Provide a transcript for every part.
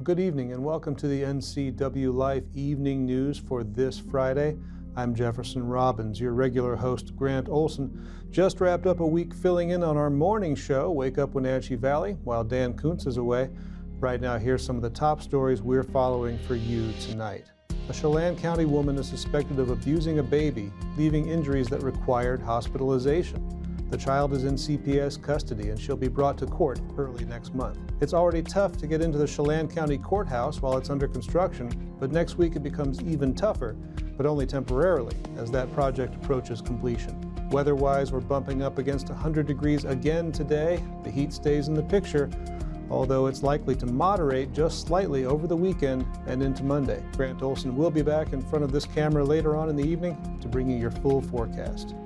Good evening and welcome to the NCWLIFE Evening News for this Friday. I'm Jefferson Robbins, your regular host. Grant Olson just wrapped up a week filling in on our morning show, Wake Up Wenatchee Valley, while Dan Kuntz is away. Right now, here's some of the top stories we're following for you tonight. A Chelan County woman is suspected of abusing a baby, leaving injuries that required hospitalization. The child is in CPS custody and she'll be brought to court early next month. It's already tough to get into the Chelan County Courthouse while it's under construction, but next week it becomes even tougher, but only temporarily, as that project approaches completion. Weather-wise, we're bumping up against 100 degrees again today. The heat stays in the picture, although it's likely to moderate just slightly over the weekend and into Monday. Grant Olson will be back in front of this camera later on in the evening to bring you your full forecast.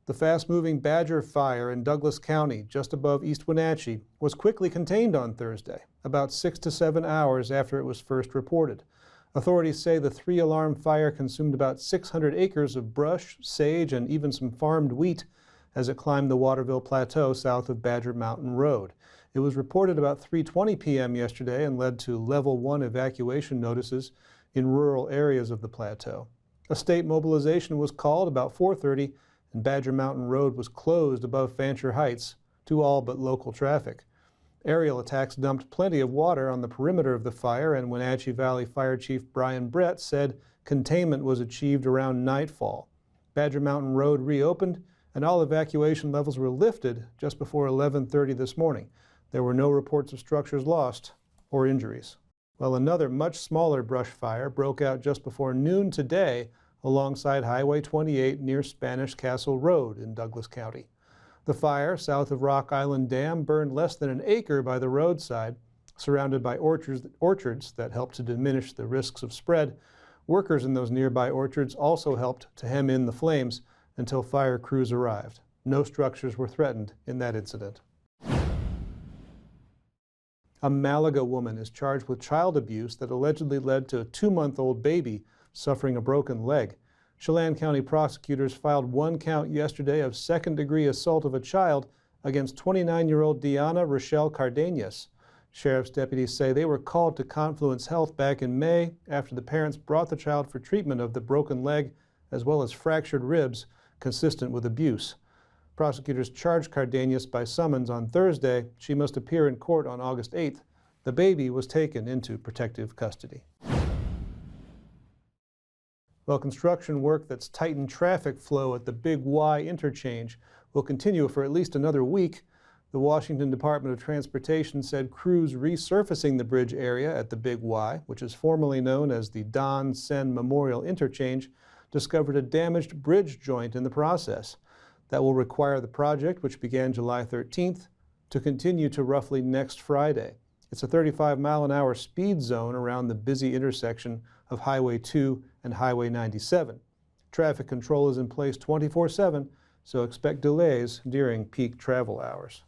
The fast-moving Badger fire in Douglas County, just above East Wenatchee, was quickly contained on Thursday, about 6 to 7 hours after it was first reported. Authorities say the 3-alarm fire consumed about 600 acres of brush, sage, and even some farmed wheat as it climbed the Waterville Plateau south of Badger Mountain Road. It was reported about 3:20 p.m. yesterday and led to Level 1 evacuation notices in rural areas of the plateau. A state mobilization was called about 4:30, and Badger Mountain Road was closed above Fancher Heights to all but local traffic. Aerial attacks dumped plenty of water on the perimeter of the fire, and Wenatchee Valley Fire Chief Brian Brett said containment was achieved around nightfall. Badger Mountain Road reopened, and all evacuation levels were lifted just before 11:30 this morning. There were no reports of structures lost or injuries. Well, another much smaller brush fire broke out just before noon today alongside Highway 28 near Spanish Castle Road in Douglas County. The fire, south of Rock Island Dam, burned less than an acre by the roadside, surrounded by orchards that helped to diminish the risks of spread. Workers in those nearby orchards also helped to hem in the flames until fire crews arrived. No structures were threatened in that incident. A Malaga woman is charged with child abuse that allegedly led to a 2-month-old baby suffering a broken leg. Chelan County prosecutors filed one count yesterday of second-degree assault of a child against 29-year-old Diana Rochelle Cardenas. Sheriff's deputies say they were called to Confluence Health back in May after the parents brought the child for treatment of the broken leg as well as fractured ribs consistent with abuse. Prosecutors charged Cardenas by summons on Thursday. She must appear in court on August 8th. The baby was taken into protective custody. Well, construction work that's tightened traffic flow at the Big Y interchange will continue for at least another week. The Washington Department of Transportation said crews resurfacing the bridge area at the Big Y, which is formerly known as the Don Sen Memorial Interchange, discovered a damaged bridge joint in the process. That will require the project, which began July 13th, to continue to roughly next Friday. It's a 35-mile-an-hour speed zone around the busy intersection of Highway 2 and Highway 97. Traffic control is in place 24/7, so expect delays during peak travel hours.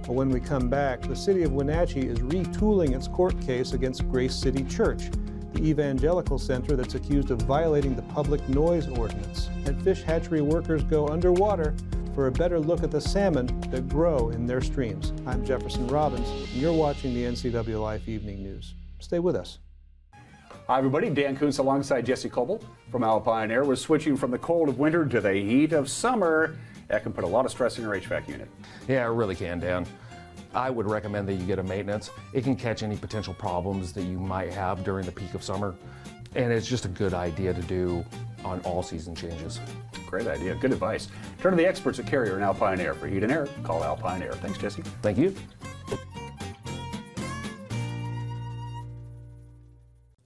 When we come back, the city of Wenatchee is retooling its court case against Grace City Church, the evangelical center that's accused of violating the public noise ordinance. And fish hatchery workers go underwater for a better look at the salmon that grow in their streams. I'm Jefferson Robbins, and you're watching the NCWLIFE Evening News. Stay with us. Hi everybody, Dan Kuntz alongside Jesse Coble from Alpine Air. We're switching from the cold of winter to the heat of summer. That can put a lot of stress in your HVAC unit. Yeah, it really can, Dan. I would recommend that you get a maintenance. It can catch any potential problems that you might have during the peak of summer. And it's just a good idea to do on all season changes. Great idea, good advice. Turn to the experts at Carrier and Alpine Air. For heat and air, call Alpine Air. Thanks, Jesse. Thank you.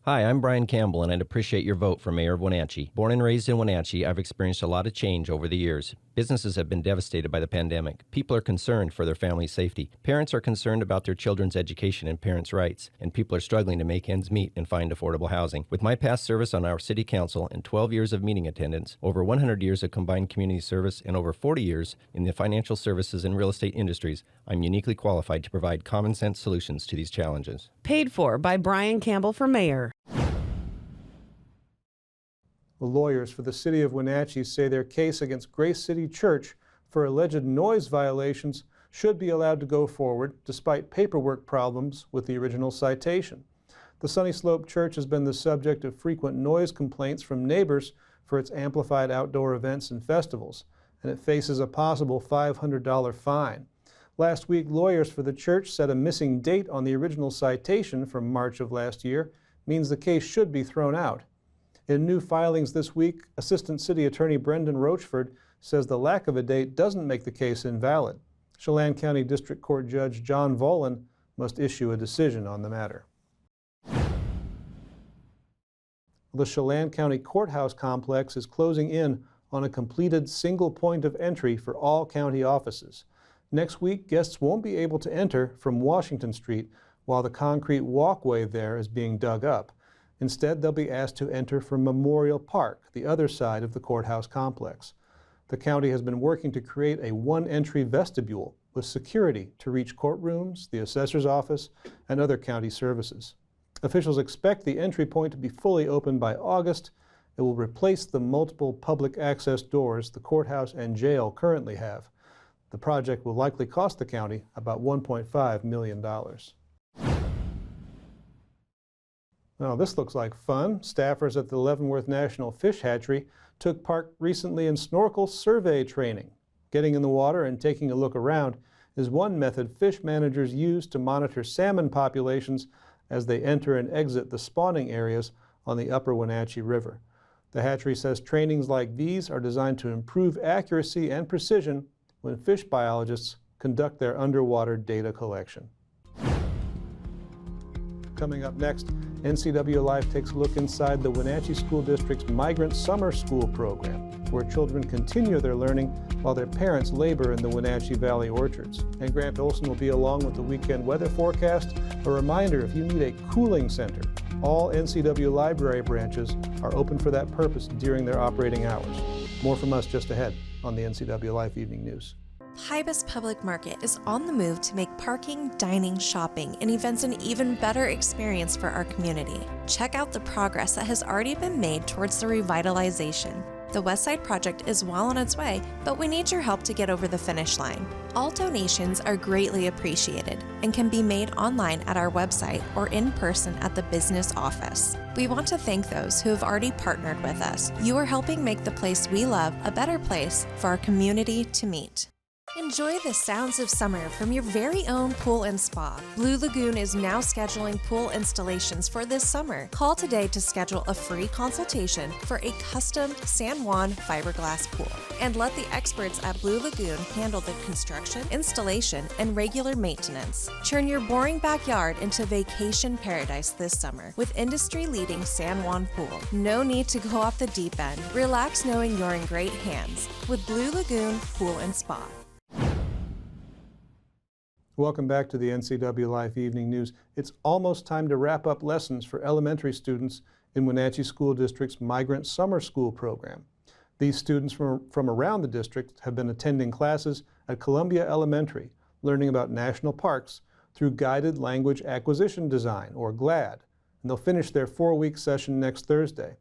Hi, I'm Brian Campbell, and I'd appreciate your vote for Mayor of Wenatchee. Born and raised in Wenatchee, I've experienced a lot of change over the years. Businesses have been devastated by the pandemic. People are concerned for their family's safety. Parents are concerned about their children's education and parents' rights, and people are struggling to make ends meet and find affordable housing. With my past service on our city council and 12 years of meeting attendance, over 100 years of combined community service, and over 40 years in the financial services and real estate industries, I'm uniquely qualified to provide common sense solutions to these challenges. Paid for by Brian Campbell for mayor. The lawyers for the city of Wenatchee say their case against Grace City Church for alleged noise violations should be allowed to go forward despite paperwork problems with the original citation. The Sunny Slope Church has been the subject of frequent noise complaints from neighbors for its amplified outdoor events and festivals, and it faces a possible $500 fine. Last week, lawyers for the church said a missing date on the original citation from March of last year means the case should be thrown out. In new filings this week, Assistant City Attorney Brendan Rochford says the lack of a date doesn't make the case invalid. Chelan County District Court Judge John Volan must issue a decision on the matter. The Chelan County Courthouse complex is closing in on a completed single point of entry for all county offices. Next week, guests won't be able to enter from Washington Street while the concrete walkway there is being dug up. Instead, they'll be asked to enter from Memorial Park, the other side of the courthouse complex. The county has been working to create a one-entry vestibule with security to reach courtrooms, the assessor's office, and other county services. Officials expect the entry point to be fully open by August. It will replace the multiple public access doors the courthouse and jail currently have. The project will likely cost the county about $1.5 million. Now, this looks like fun. Staffers at the Leavenworth National Fish Hatchery took part recently in snorkel survey training. Getting in the water and taking a look around is one method fish managers use to monitor salmon populations as they enter and exit the spawning areas on the upper Wenatchee River. The hatchery says trainings like these are designed to improve accuracy and precision when fish biologists conduct their underwater data collection. Coming up next, NCWLIFE takes a look inside the Wenatchee School District's Migrant Summer School program, where children continue their learning while their parents labor in the Wenatchee Valley orchards. And Grant Olson will be along with the weekend weather forecast. A reminder, if you need a cooling center, all NCW library branches are open for that purpose during their operating hours. More from us just ahead on the NCWLIFE Evening News. Hgihway Public Market is on the move to make parking, dining, shopping, and events an even better experience for our community. Check out the progress that has already been made towards the revitalization. The West Side project is well on its way, but we need your help to get over the finish line. All donations are greatly appreciated and can be made online at our website or in person at the business office. We want to thank those who have already partnered with us. You are helping make the place we love a better place for our community to meet. Enjoy the sounds of summer from your very own pool and spa. Blue Lagoon is now scheduling pool installations for this summer. Call today to schedule a free consultation for a custom San Juan fiberglass pool. And let the experts at Blue Lagoon handle the construction, installation, and regular maintenance. Turn your boring backyard into vacation paradise this summer with industry-leading San Juan pool. No need to go off the deep end. Relax knowing you're in great hands with Blue Lagoon Pool and Spa. Welcome back to the NCWLIFE Evening News. It's almost time to wrap up lessons for elementary students in Wenatchee School District's Migrant Summer School program. These students from around the district have been attending classes at Columbia Elementary, learning about national parks through Guided Language Acquisition Design, or GLAD, and they'll finish their 4-week session next Thursday.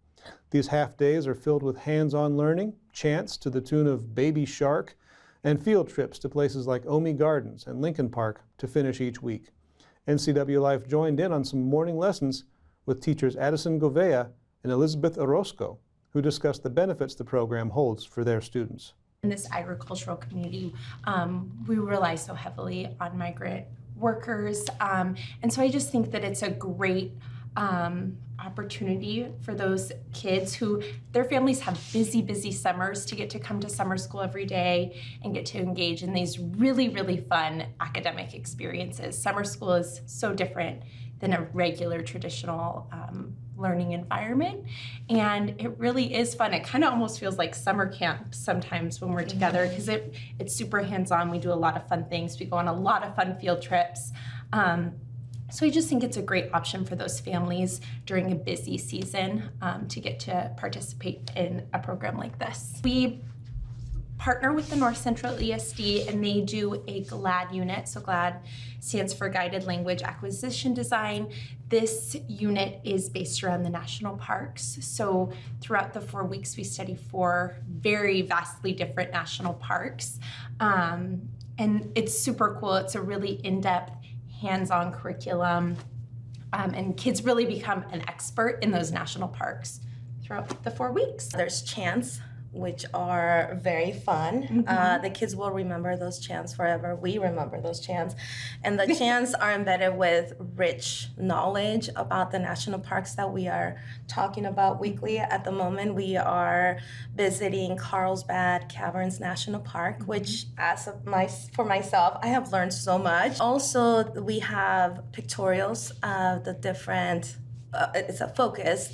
These half days are filled with hands-on learning, chants to the tune of Baby Shark, and field trips to places like Omi Gardens and Lincoln Park to finish each week. NCWLIFE joined in on some morning lessons with teachers Addison Govea and Elizabeth Orozco, who discussed the benefits the program holds for their students. In this agricultural community, we rely so heavily on migrant workers, and so I just think that it's a great opportunity for those kids who their families have busy summers to get to come to summer school every day and get to engage in these really fun academic experiences. Summer school is so different than a regular traditional learning environment, and it really is fun. It kind of almost feels like summer camp sometimes when we're together, because it's super hands-on. We do a lot of fun things. We go on a lot of fun field trips. So I just think it's a great option for those families during a busy season to get to participate in a program like this. We partner with the North Central ESD, and they do a GLAD unit. So GLAD stands for Guided Language Acquisition Design. This unit is based around the national parks. So throughout the 4 weeks, we study 4 very vastly different national parks. And it's super cool. It's a really in-depth, hands-on curriculum. And kids really become an expert in those national parks throughout the 4 weeks. There's chants, which are very fun. The kids will remember those chants forever. We remember those chants. And the chants are embedded with rich knowledge about the national parks that we are talking about weekly. At the moment, we are visiting Carlsbad Caverns National Park, which for myself, I have learned so much. Also, we have pictorials of the different, it's a focus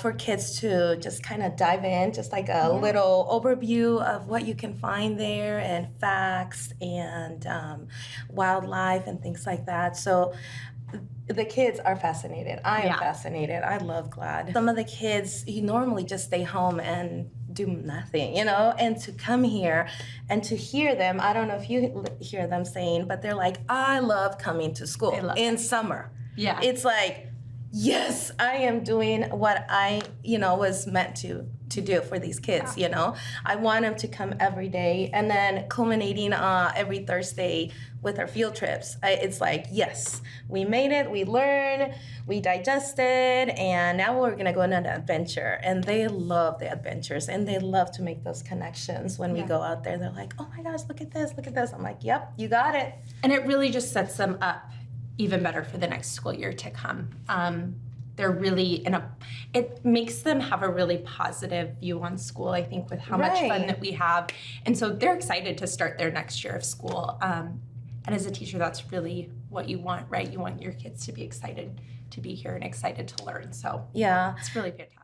for kids to just kind of dive in, just like a little overview of what you can find there and facts and wildlife and things like that. So the kids are fascinated. I am fascinated. I love GLAD. Some of the kids, you normally just stay home and do nothing, you know, and to come here and to hear them, I don't know if you hear them saying, but they're like, I love coming to school in summer. Yeah. It's like, yes, I am doing what I, was meant to do for these kids, I want them to come every day, and then culminating every Thursday with our field trips. It's like, yes, we made it, we learned, we digested, and now we're gonna go on an adventure. And they love the adventures, and they love to make those connections when we go out there. They're like, oh my gosh, look at this, look at this. I'm like, yep, you got it. And it really just sets them up even better for the next school year to come. They're really it makes them have a really positive view on school, I think, with how much fun that we have. And so they're excited to start their next year of school. And as a teacher, that's really what you want, right? You want your kids to be excited to be here and excited to learn. So yeah, it's really fantastic.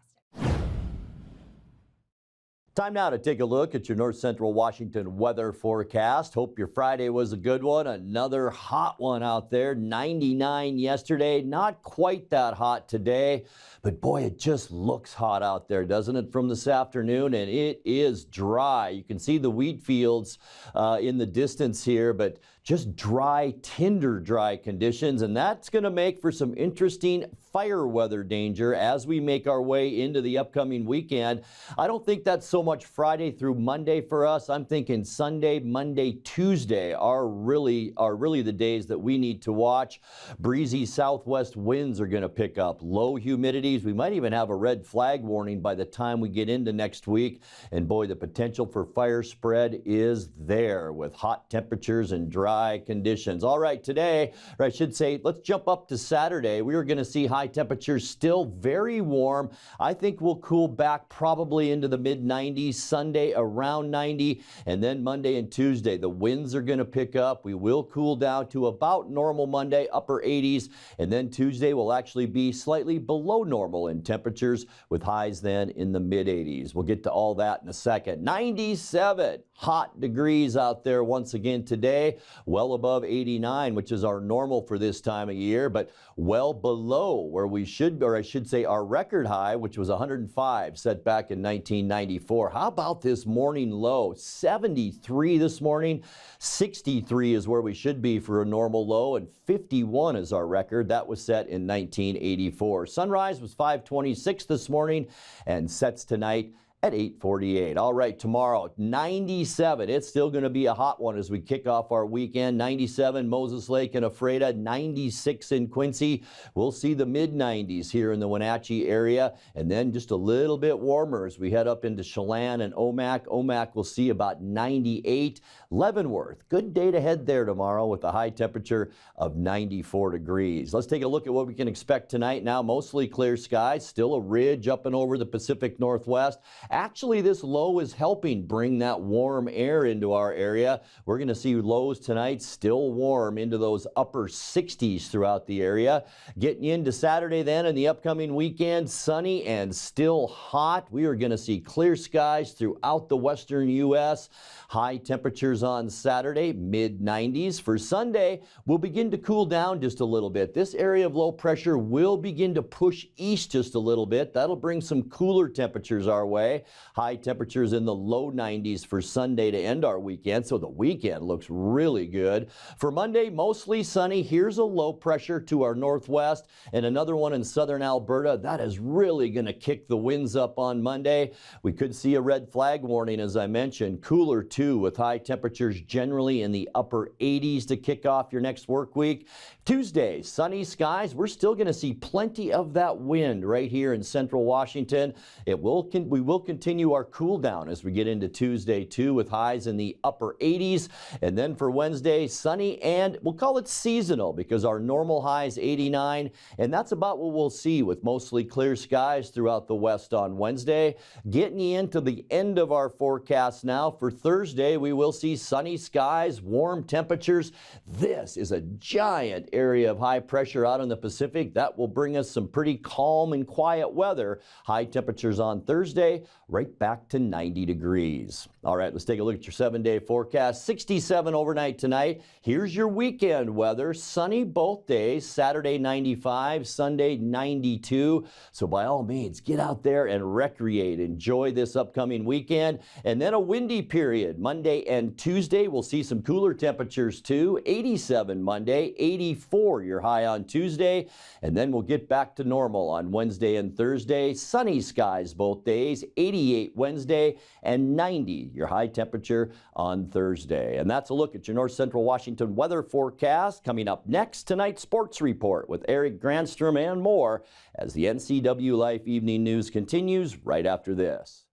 Time now to take a look at your North Central Washington weather forecast. Hope your Friday was a good one. Another hot one out there. 99 yesterday. Not quite that hot today, but boy, it just looks hot out there, doesn't it, from this afternoon? And it is dry. You can see the wheat fields in the distance here, but just dry, tinder dry conditions, and that's going to make for some interesting fire weather danger as we make our way into the upcoming weekend. I don't think that's so much Friday through Monday for us. I'm thinking Sunday, Monday, Tuesday are really the days that we need to watch. Breezy southwest winds are going to pick up, low humidities. We might even have a red flag warning by the time we get into next week. And boy, the potential for fire spread is there with hot temperatures and dry conditions. All right, today, or I should say, let's jump up to Saturday. We are going to see high temperatures still very warm. I think we'll cool back probably into the mid-90s. Sunday around 90, and then Monday and Tuesday, the winds are going to pick up. We will cool down to about normal Monday, upper 80s, and then Tuesday will actually be slightly below normal in temperatures with highs then in the mid-80s. We'll get to all that in a second. 97 hot degrees out there once again today, well above 89, which is our normal for this time of year, but well below where we should, or I should say our record high, which was 105 set back in 1994. How about this morning low? 73 this morning, 63 is where we should be for a normal low, and 51 is our record. That was set in 1984. Sunrise was 5:26 this morning and sets tonight at 8:48. All right, tomorrow, 97. It's still going to be a hot one as we kick off our weekend. 97, Moses Lake and Ephrata, 96 in Quincy. We'll see the mid-90s here in the Wenatchee area, and then just a little bit warmer as we head up into Chelan and Omak. Omak will see about 98. Leavenworth, good day to head there tomorrow with a high temperature of 94 degrees. Let's take a look at what we can expect tonight. Now, mostly clear skies, still a ridge up and over the Pacific Northwest. Actually, this low is helping bring that warm air into our area. We're going to see lows tonight still warm into those upper 60s throughout the area. Getting into Saturday then and the upcoming weekend, sunny and still hot. We are going to see clear skies throughout the western U.S. High temperatures on Saturday, mid-90s. For Sunday, we'll begin to cool down just a little bit. This area of low pressure will begin to push east just a little bit. That'll bring some cooler temperatures our way. Saturday. High temperatures in the low 90s for Sunday to end our weekend, so the weekend looks really good. For Monday, mostly sunny. Here's a low pressure to our northwest and another one in southern Alberta. That is really going to kick the winds up on Monday. We could see a red flag warning, as I mentioned. Cooler too, with high temperatures generally in the upper 80s to kick off your next work week. Tuesday, sunny skies. We're still going to see plenty of that wind right here in central Washington. We will continue our cool down as we get into Tuesday too, with highs in the upper 80s. And then for Wednesday, sunny, and we'll call it seasonal because our normal high is 89, and that's about what we'll see with mostly clear skies throughout the west on Wednesday. Getting you into the end of our forecast now. For Thursday, we will see sunny skies, warm temperatures. This is a giant area of high pressure out in the Pacific. That will bring us some pretty calm and quiet weather. High temperatures on Thursday, right back to 90 degrees. All right, let's take a look at your 7-day forecast. 67 overnight tonight. Here's your weekend weather. Sunny both days. Saturday 95, Sunday 92. So by all means, get out there and recreate. Enjoy this upcoming weekend. And then a windy period. Monday and Tuesday, we'll see some cooler temperatures too. 87 Monday, 84 your high on Tuesday. And then we'll get back to normal on Wednesday and Thursday. Sunny skies both days. 88 Wednesday and 90 your high temperature on Thursday. And that's a look at your north central Washington weather forecast. Coming up next, tonight's sports report with Eric Granstrom and more as the NCWLIFE Evening News continues right after this.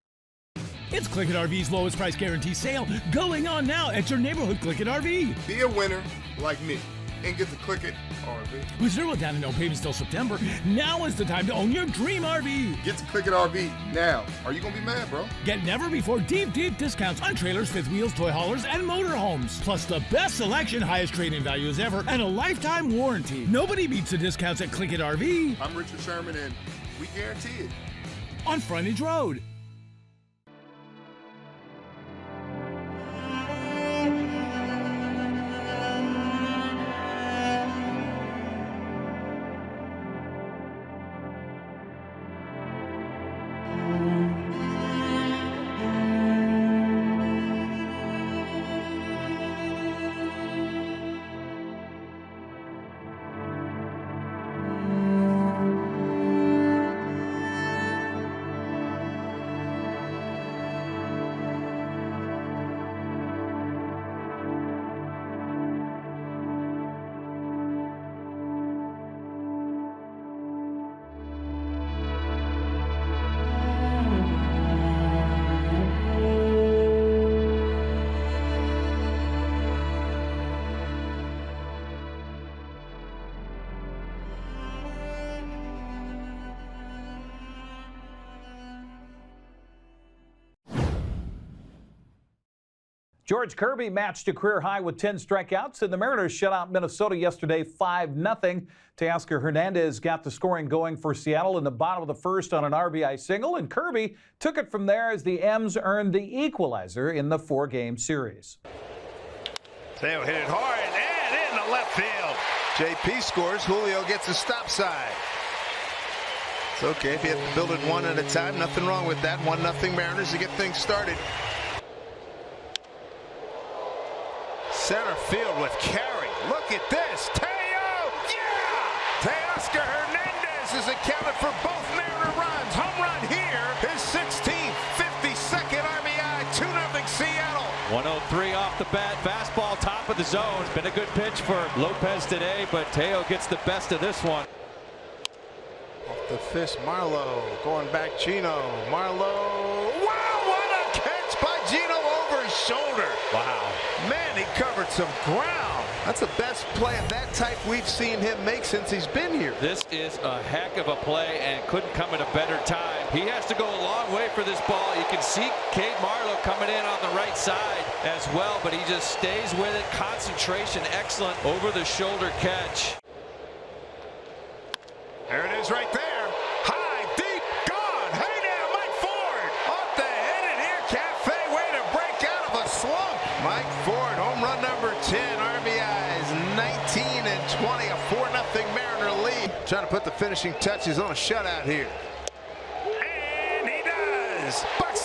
It's Click It RV's lowest price guarantee sale going on now at your neighborhood Click It RV. Be a winner like me and get to Click It RV. With 0 down and no payments till September, now is the time to own your dream RV. Get to Click It RV now. Are you going to be mad, bro? Get never before deep discounts on trailers, fifth wheels, toy haulers, and motorhomes. Plus the best selection, highest trade-in values ever, and a lifetime warranty. Nobody beats the discounts at Click It RV. I'm Richard Sherman, and we guarantee it. On Frontage Road. George Kirby matched a career high with 10 strikeouts, and the Mariners shut out Minnesota yesterday 5-0. Teoscar Hernandez got the scoring going for Seattle in the bottom of the first on an RBI single, and Kirby took it from there as the M's earned the equalizer in the 4-game series. They'll hit it hard and in the left field. JP scores. Julio gets a stop sign. It's okay if you have to build it one at a time. Nothing wrong with that. 1-0 Mariners to get things started. Center field with Carey. Look at this. Teo! Yeah! Teoscar Hernandez is accounted for both Mariner runs. Home run here. His 16th, 52nd RBI. 2-0 Seattle. 103 off the bat. Fastball top of the zone. It's been a good pitch for Lopez today, but Teo gets the best of this one. Off the fist, Marlowe. Going back, Gino. Marlowe. Wow, what a catch by Gino over his shoulder. Wow. Man, he covered some ground. That's the best play of that type we've seen him make since he's been here. This is a heck of a play and couldn't come at a better time. He has to go a long way for this ball. You can see Kate Marlowe coming in on the right side as well, but he just stays with it. Concentration, excellent over the shoulder catch. There it is right there. High, deep, gone. Hey now, Mike Ford. Off the head and here, Cafe. Way to break out of a slump. Mike Ford, home run number 10. RBIs 19 and 20. A 4-0 Mariner lead. Trying to put the finishing touches on a shutout here. And he does. Bucks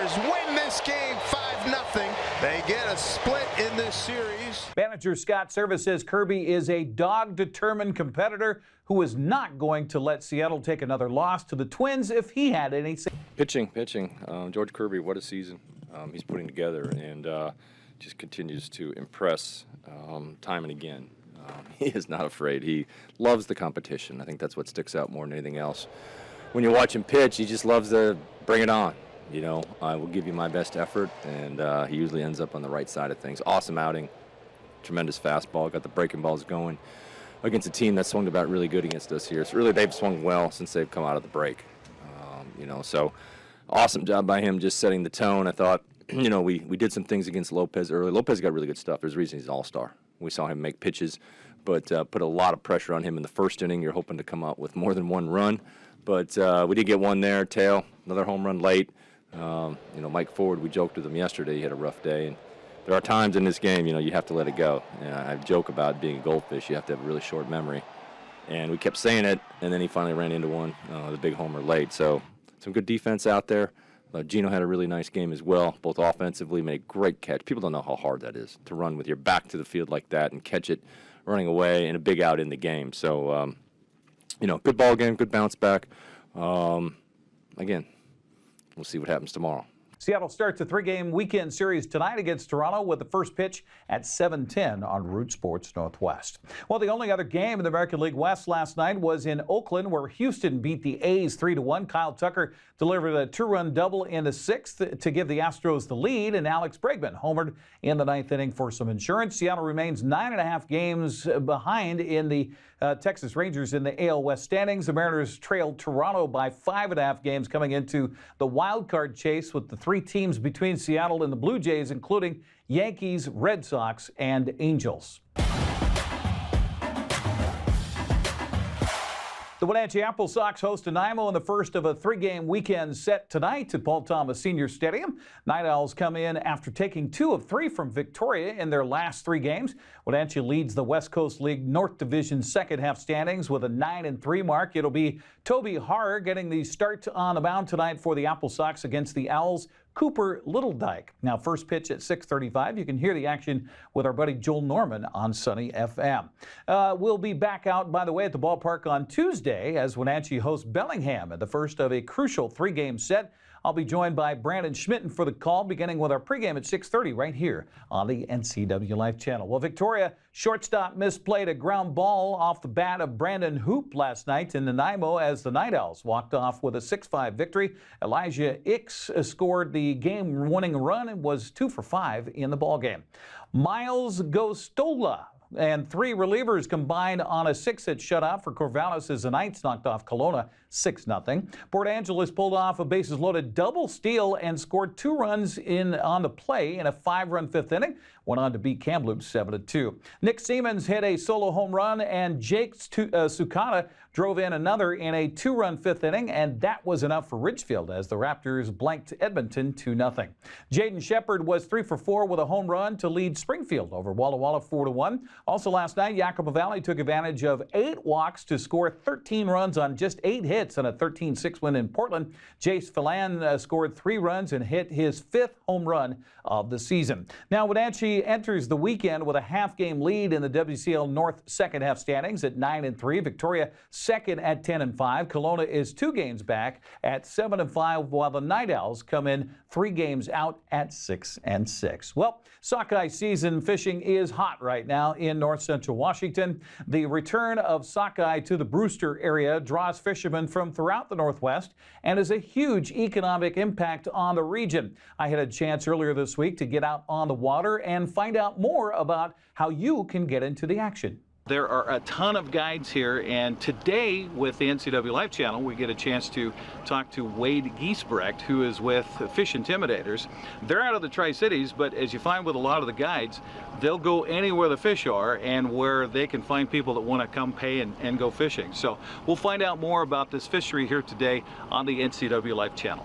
Mariners win this game 5-0. They get a split in this series. Manager Scott Service says Kirby is a dog-determined competitor who is not going to let Seattle take another loss to the Twins if he had any. Pitching. George Kirby, what a season he's putting together, and just continues to impress time and again. He is not afraid. He loves the competition. I think that's what sticks out more than anything else. When you watch him pitch, he just loves to bring it on. You know, I will give you my best effort, and he usually ends up on the right side of things. Awesome outing, tremendous fastball, got the breaking balls going against a team that swung about really good against us here. So really, they've swung well since they've come out of the break. You know, so awesome job by him just setting the tone. I thought, you know, we did some things against Lopez early. Lopez got really good stuff. There's a reason he's an all-star. We saw him make pitches, but put a lot of pressure on him in the first inning. You're hoping to come out with more than one run, but we did get one there. Tail, another home run late. You know, Mike Ford, we joked with him yesterday. He had a rough day, and there are times in this game, you know, you have to let it go. And I joke about being a goldfish. You have to have a really short memory, and we kept saying it, and then he finally ran into one, the big homer late. So some good defense out there. Gino had a really nice game as well, both offensively, made a great catch. People don't know how hard that is, to run with your back to the field like that and catch it running away and a big out in the game. So, you know, good ball game, good bounce back. Again, we'll see what happens tomorrow. Seattle starts a 3-game weekend series tonight against Toronto with the first pitch at 7:10 on Root Sports Northwest. Well, the only other game in the American League West last night was in Oakland, where Houston beat the A's 3-1. Kyle Tucker delivered a 2-run double in the 6th to give the Astros the lead, and Alex Bregman homered in the 9th inning for some insurance. Seattle remains 9.5 games behind in the Texas Rangers in the AL West standings. The Mariners trailed Toronto by 5.5 games coming into the wild card chase, with the 3 teams between Seattle and the Blue Jays, including Yankees, Red Sox, and Angels. The Wenatchee Apple Sox host Nanaimo in the first of a 3-game weekend set tonight at Paul Thomas Senior Stadium. Night Owls come in after taking 2 of 3 from Victoria in their last 3 games. Wenatchee leads the West Coast League North Division second half standings with a 9-3 mark. It'll be Toby Harr getting the start on the mound tonight for the Apple Sox against the Owls' Cooper Littledyke. Now, first pitch at 6:35. You can hear the action with our buddy Joel Norman on Sunny FM. We'll be back out, by the way, at the ballpark on Tuesday as Wenatchee hosts Bellingham at the first of a crucial 3-game set. I'll be joined by Brandon Schmitten for the call, beginning with our pregame at 6:30 right here on the NCWLIFE channel. Well, Victoria shortstop misplayed a ground ball off the bat of Brandon Hoop last night in Nanaimo as the Night Owls walked off with a 6-5 victory. Elijah Ix scored the game-winning run and was 2 for 5 in the ballgame. Miles Gostola and 3 relievers combined on a 6-hit shutout for Corvallis as the Knights knocked off Kelowna 6-0. Port Angeles pulled off a bases-loaded double steal and scored 2 runs on the play in a 5-run 5th inning. Went on to beat Kamloops 7-2. Nick Siemens hit a solo home run, and Jake Sukata drove in another in a 2-run 5th inning, and that was enough for Ridgefield as the Raptors blanked Edmonton 2-0. Jaden Shepard was 3 for 4 with a home run to lead Springfield over Walla Walla 4-1. Also last night, Yakima Valley took advantage of 8 walks to score 13 runs on just 8 hits and a 13-6 win in Portland. Jace Phelan scored 3 runs and hit his 5th home run of the season. Now, Wenatchee enters the weekend with a half-game lead in the WCL North second half standings at 9-3. Victoria second at 10-5. Kelowna is 2 games back at 7-5, while the Night Owls come in 3 games out at 6-6. Well, sockeye season fishing is hot right now in north central Washington. The return of sockeye to the Brewster area draws fishermen from throughout the Northwest and is a huge economic impact on the region. I had a chance earlier this week to get out on the water and find out more about how you can get into the action. There are a ton of guides here, and today with the NCWLIFE channel, we get a chance to talk to Wade Giesbrecht, who is with Fish Intimidators. They're out of the Tri-Cities, but as you find with a lot of the guides, they'll go anywhere the fish are and where they can find people that want to come pay and go fishing. So we'll find out more about this fishery here today on the NCWLIFE channel.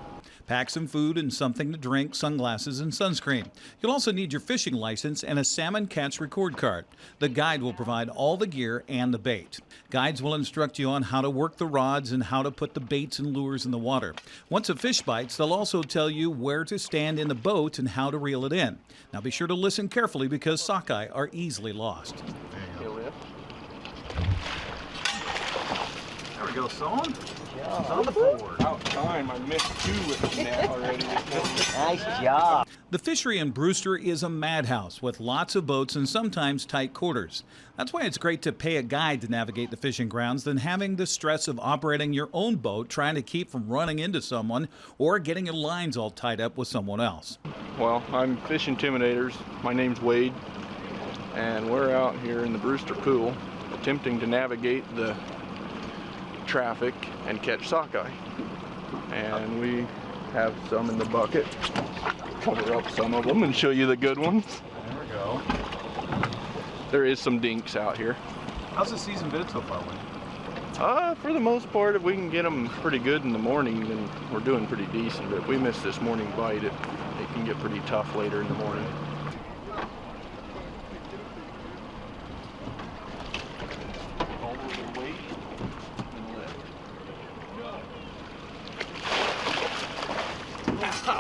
Pack some food and something to drink, sunglasses, and sunscreen. You'll also need your fishing license and a salmon catch record card. The guide will provide all the gear and the bait. Guides will instruct you on how to work the rods and how to put the baits and lures in the water. Once a fish bites, they'll also tell you where to stand in the boat and how to reel it in. Now be sure to listen carefully because sockeye are easily lost. There we go, son. It's on the board. About time. I missed 2 with the net already. Nice job. The fishery in Brewster is a madhouse with lots of boats and sometimes tight quarters. That's why it's great to pay a guide to navigate the fishing grounds than having the stress of operating your own boat, trying to keep from running into someone or getting your lines all tied up with someone else. Well, I'm Fish Intimidators. My name's Wade, and we're out here in the Brewster Pool attempting to navigate the traffic and catch sockeye. And we have some in the bucket. Cover up some of them and show you the good ones. There we go. There is some dinks out here. How's the season been so far, Wayne? For the most part, if we can get them pretty good in the morning, then we're doing pretty decent. But if we miss this morning bite, it can get pretty tough later in the morning.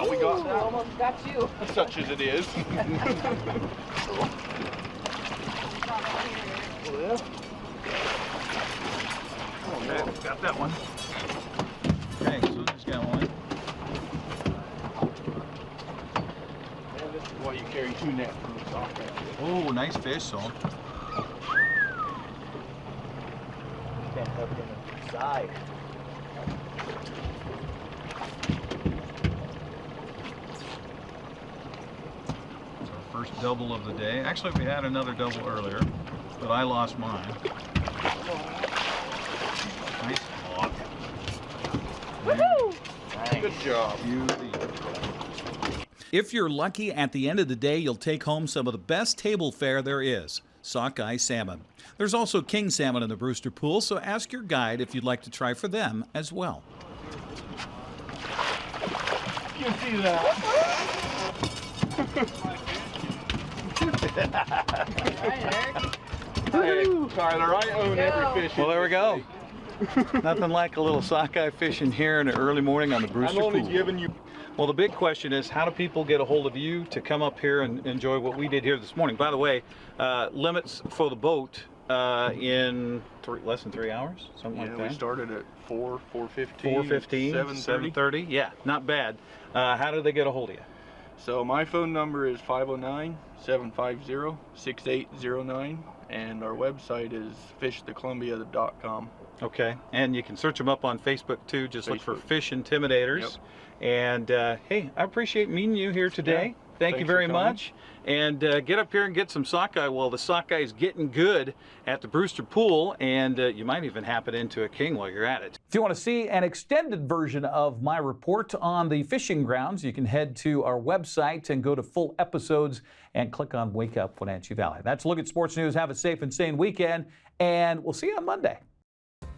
We got that. Almost got you. Such as it is. Oh, man, got that one. Okay, so just got one. And this is why you carry 2 nets from the sockeye. Oh, nice fish, son. Can't hook in the side. First double of the day. Actually, we had another double earlier, but I lost mine. Nice block. Woohoo! Nice. Good job. Beauty. If you're lucky, at the end of the day, you'll take home some of the best table fare there is, sockeye salmon. There's also king salmon in the Brewster Pool, so ask your guide if you'd like to try for them as well. You see that? Hey, Tyler, I own every fish. Well, there we go. Nothing like a little sockeye fishing here in the early morning on the Brewster I'm only Pool. giving you. Well, the big question is, how do people get a hold of you to come up here and enjoy what we did here this morning? By the way, limits for the boat in less than 3 hours, something like that. We started at 4:15, 4:15, 7:30. Yeah, not bad. How do they get a hold of you? So my phone number is 509-750-6809, and our website is fishthecolumbia.com. Okay, and you can search them up on Facebook too. Just look for Fish Intimidators. Yep. And hey, I appreciate meeting you here today. Yeah. Thank you very much. And get up here and get some sockeye. Well, the sockeye is getting good at the Brewster Pool, and you might even happen into a king while you're at it. If you want to see an extended version of my report on the fishing grounds, you can head to our website and go to full episodes and click on Wake Up Wenatchee Valley. That's a look at sports news. Have a safe and sane weekend, and we'll see you on Monday.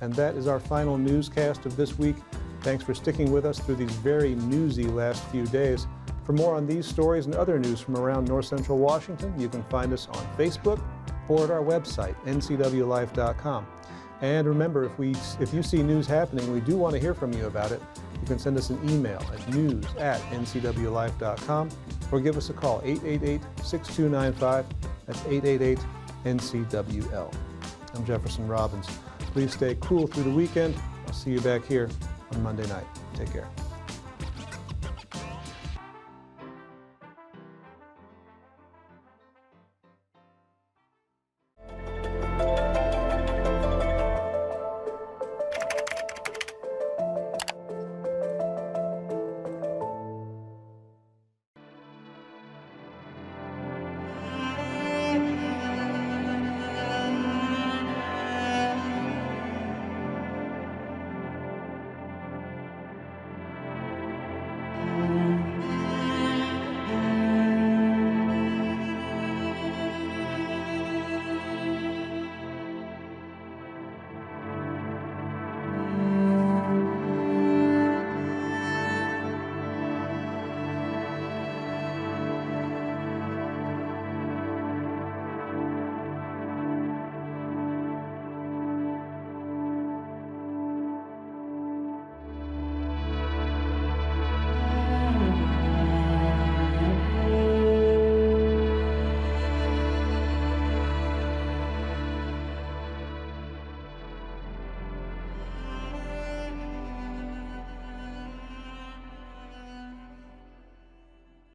And that is our final newscast of this week. Thanks for sticking with us through these very newsy last few days. For more on these stories and other news from around North Central Washington, you can find us on Facebook or at our website, NCWLIFE.com. And remember, if you see news happening, we do want to hear from you about it. You can send us an email at news@ncwlife.com or give us a call, 888-6295. That's 888-NCWL. I'm Jefferson Robbins. Please stay cool through the weekend. I'll see you back here on Monday night. Take care.